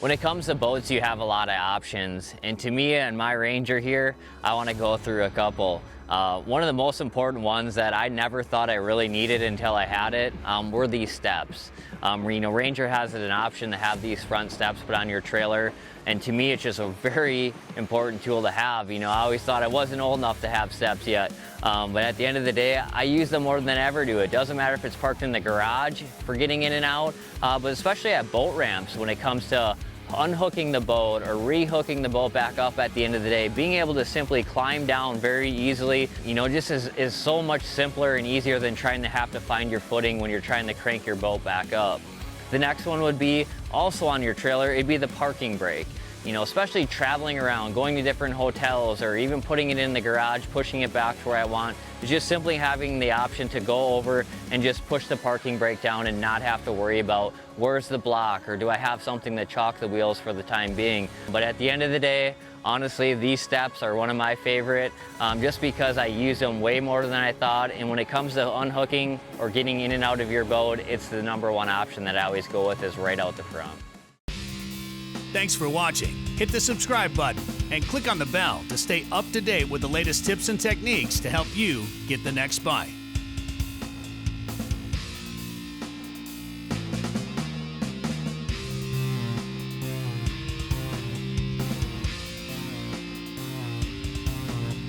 When it comes to boats, you have a lot of options, and to me and my Ranger here, I want to go through a couple. One of the most important ones that I never thought I really needed until I had it were these steps. Ranger has it an option to have these front steps put on your trailer, and to me it's just a very important tool to have. I always thought I wasn't old enough to have steps yet, but at the end of the day, I use them more than ever do. It doesn't matter if it's parked in the garage for getting in and out, but especially at boat ramps when it comes to unhooking the boat or rehooking the boat back up at the end of the day, being able to simply climb down very easily, just is so much simpler and easier than trying to have to find your footing when you're trying to crank your boat back up. The next one would be also on your trailer, it'd be the parking brake. Especially traveling around, going to different hotels, or even putting it in the garage, pushing it back to where I want, is just simply having the option to go over and just push the parking brake down and not have to worry about where's the block, or do I have something to chalk the wheels for the time being. But at the end of the day, honestly, these steps are one of my favorite, just because I use them way more than I thought. And when it comes to unhooking or getting in and out of your boat, it's the #1 option that I always go with, is right out the front. Thanks for watching. Hit the subscribe button and click on the bell to stay up to date with the latest tips and techniques to help you get the next bite.